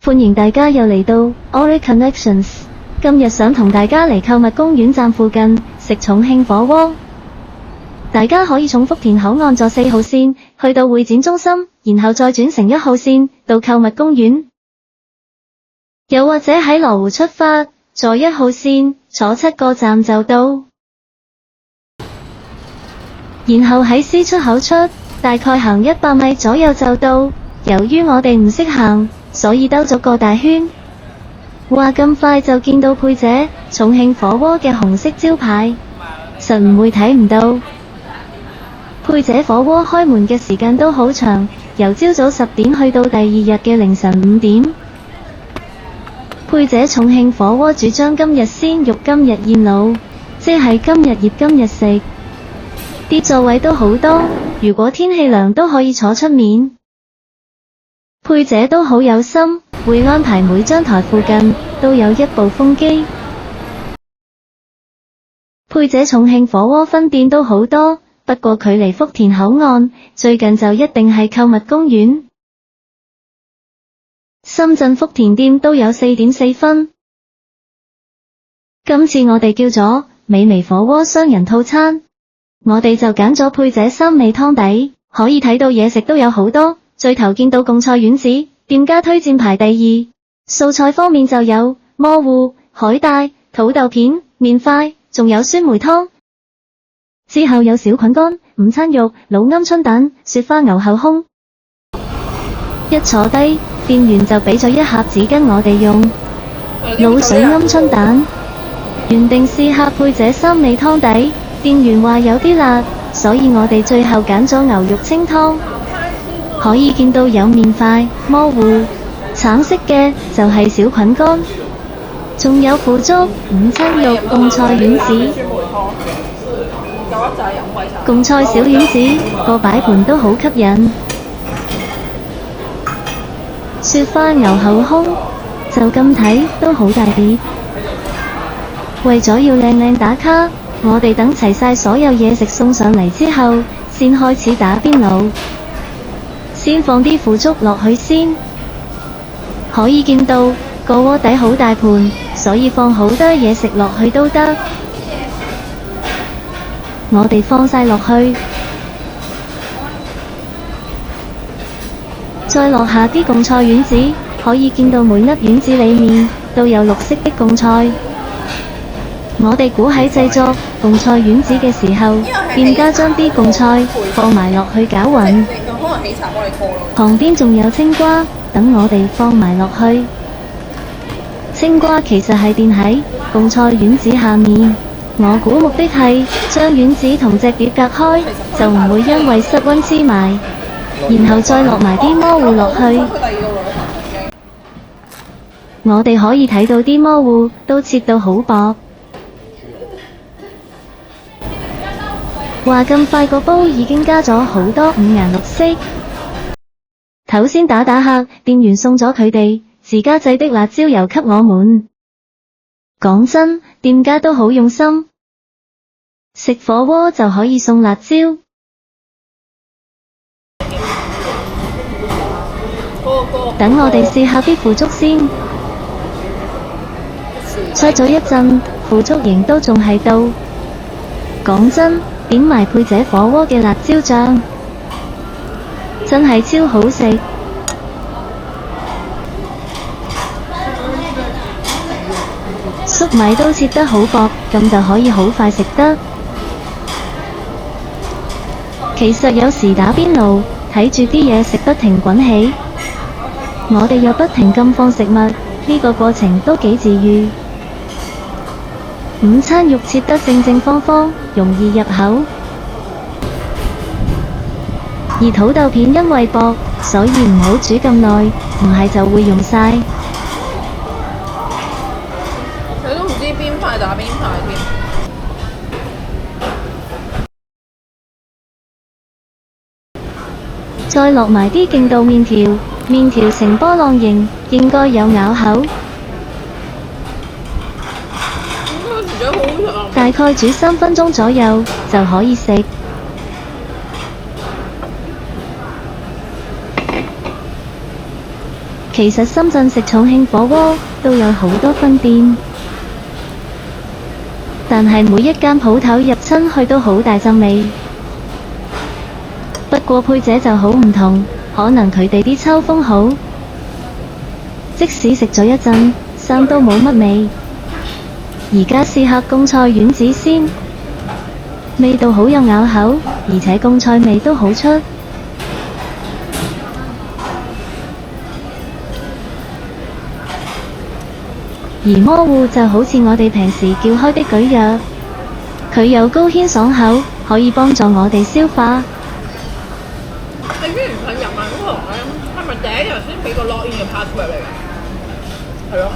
歡迎大家又嚟到 Ori Connections， 今日想同大家嚟購物公園站附近食重慶火鍋。大家可以從福田口岸坐4號線去到會展中心，然後再轉乘1號線到購物公園。又或者喺羅湖出發，坐1號線坐7個站就到。然後喺 C 出口出，大概行100米左右就到。由於我哋唔識行，所以兜咗個大圈。話咁快就見到佩姐重慶火鍋嘅紅色招牌，實唔會睇唔到。佩姐火鍋開門嘅時間都好長，由朝早10點去到第2日嘅凌晨5點。佩姐重慶火鍋主張今日鮮肉今日現卤，即係今日醃今日食。啲座位都好多，如果天氣涼都可以坐出面。佩姐都好有心，會安排每張台附近都有一部風機。佩姐重慶火鍋分店都好多，不過距離福田口岸最近就一定係購物公園。深圳福田店都有4.4分。今次我哋叫咗美味火鍋雙人套餐，我哋就揀咗佩姐3味湯底，可以睇到嘢食都有好多。最頭見到貢菜丸子，店家推薦排第2。素菜方面就有蘑芋、海帶、土豆片、麵塊，仲有酸梅湯。之後有小菌乾、午餐肉、老鵪鶉蛋、雪花牛後胸。一坐低，店員就俾咗一盒紙巾我哋用。滷水鵪鶉蛋，原定試下佩姐3味湯底，店員話有啲辣，所以我哋最後揀咗牛肉清湯。可以見到有麵塊、蘑芋，橙色嘅就係小菌乾，仲有腐竹、午餐肉、貢菜丸子。貢菜小丸子個擺盤都好吸引。雪花牛後胸就咁睇都好大碟。為咗要靚靚打卡，我哋等齊晒所有嘢食送上嚟之後，先開始打邊爐。先放啲腐竹落去先，可以見到個鍋底好大盤，所以放好多嘢食落去都得。我哋放晒落去，再落下啲貢菜丸子，可以見到每粒丸子裏面都有綠色的貢菜。我哋估喺製作貢菜丸子嘅時候，店家將啲貢菜放埋落去攪勻。旁邊仲有青瓜，等我哋放埋落去。青瓜其實係墊喺貢菜丸子下面，我估目的係將丸子同隻碟隔開，就唔會因為室溫黐埋。然後再落埋啲蘑芋落去。我哋可以睇到啲蘑芋都切到好薄。話咁快個煲已經加咗好多5顏6色。頭先打客，店員送咗佢哋自家製的辣椒油給我們。講真，店家都好用心。食火鍋就可以送辣椒。等我哋試下啲腐竹先。出咗一陣，腐竹型都仲係到。講真，點埋佩姐火鍋嘅辣椒醬，真係超好食。粟米都切得好薄，咁就可以好快食得。其實有時打邊爐，睇住啲嘢食不停滾起，我哋又不停咁放食物，呢個過程都幾治癒。午餐肉切得正正方方，容易入口。而土豆片因為薄，所以唔好煮咁耐，唔係就會溶晒。佢都唔知邊塊打邊塊添。再落埋啲勁道麵條，麵條呈波浪形，應該有咬口。大概煮3分鐘左右就可以食。其實深圳食重慶火鍋都有好多分店，但係每一間鋪頭入親去都好大陣味。不過佩姐就好唔同，可能佢哋啲抽風好，即使食咗一陣，衫都冇乜味。而家試下貢菜丸子先，味道好有咬口，而且貢菜味都好出。而魔芋就好似我哋平時叫開的蒟蒻，佢有高鮮爽口，可以幫助我哋消化。你之前睇日文嗰堂咧，係咪第一日先俾個 login 嘅 password 嚟㗎？係咯。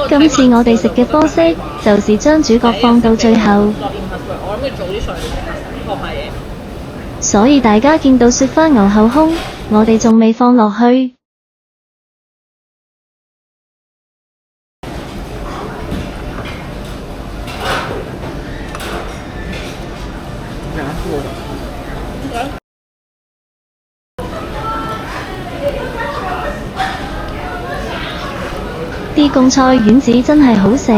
今次我哋食嘅方式就是將主角放到最後， login password，我諗你早啲上嚟學下嘢。所以大家見到雪花牛後空，我哋仲未放落去。啲貢菜丸子真係好食，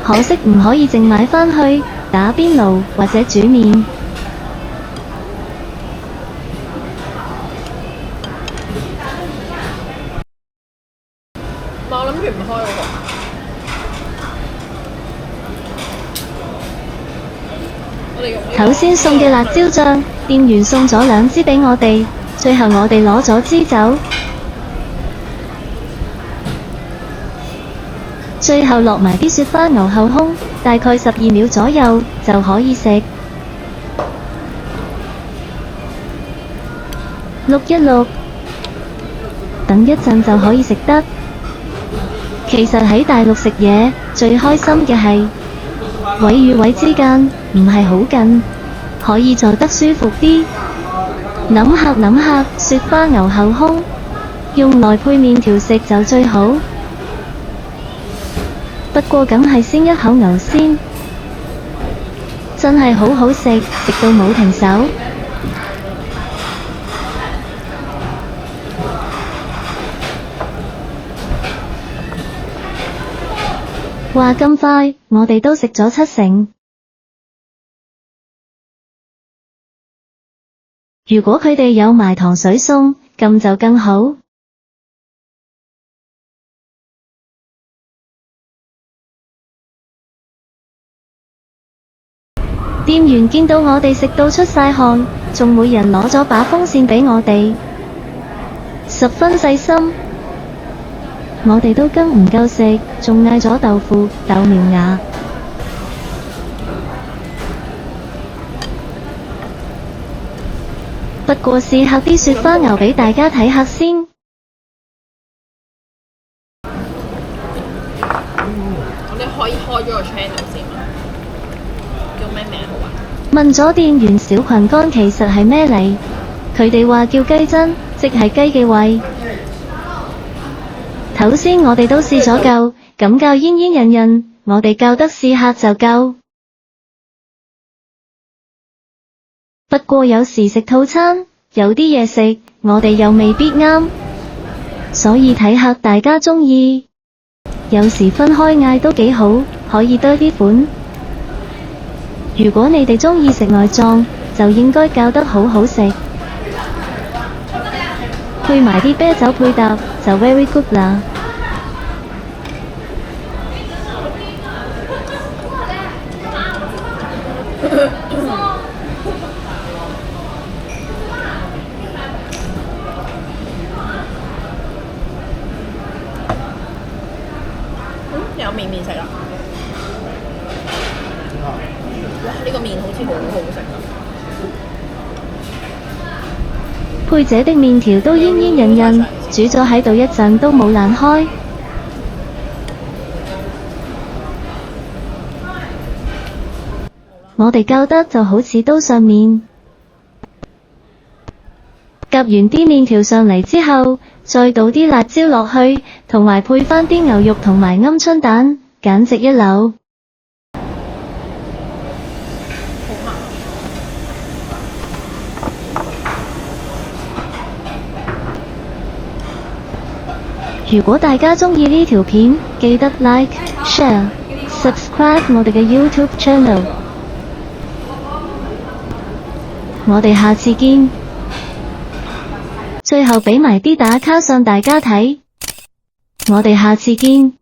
可惜唔可以淨買返去打邊爐或者煮麵。我諗住唔開嗰個。頭先送嘅辣椒醬，店員送咗2支俾我哋，最後我哋攞咗支走。最後落埋啲雪花牛後空，大概12秒左右就可以食。碌一碌，等一陣就可以食得。其實喺大陸食嘢最開心嘅係位與位之間唔係好近，可以坐得舒服啲。諗下，雪花牛後空用來配麵條食就最好。不過梗係先一口牛先，真係好好食，食到冇停手。話咁快，我哋都食咗7成。如果佢哋有埋糖水送，咁就更好。店員見到我哋食到出晒汗，仲每人攞咗把風扇俾我哋，十分細心。我哋都跟唔夠食，仲嗌咗豆腐、豆苗芽。不過試下啲雪花牛俾大家睇下先。我哋可以開咗個 channel 先嘛？叫咩名好啊？問咗店員小裙乾其實係咩嚟？佢哋話叫雞胗，即係雞嘅胃。頭先我哋都試咗夠，咁較煙煙韌韌，我哋較得試下就夠。不過有時食套餐，有啲嘢食，我哋又未必啱，所以睇下大家鍾意。有時分開嗌都幾好，可以多啲款。如果你哋鍾意食內臟，就應該較得好好食，配埋啲啤酒配搭就 very good 啦。有麵食啦！哇，呢個麵好似好好食啊！佩姐的麵條都煙煙韌韌，煮咗喺度一陣都冇爛開。我哋較得就好似刀上面，夾完啲麵條上嚟之後，再倒啲辣椒落去，同埋配返啲牛肉同埋鵪鶉蛋，簡直一流。如果大家鍾意呢條片，記得 like、share、subscribe 我哋嘅 YouTube channel。我哋下次見。最後畀埋啲打卡相大家睇。我哋下次見。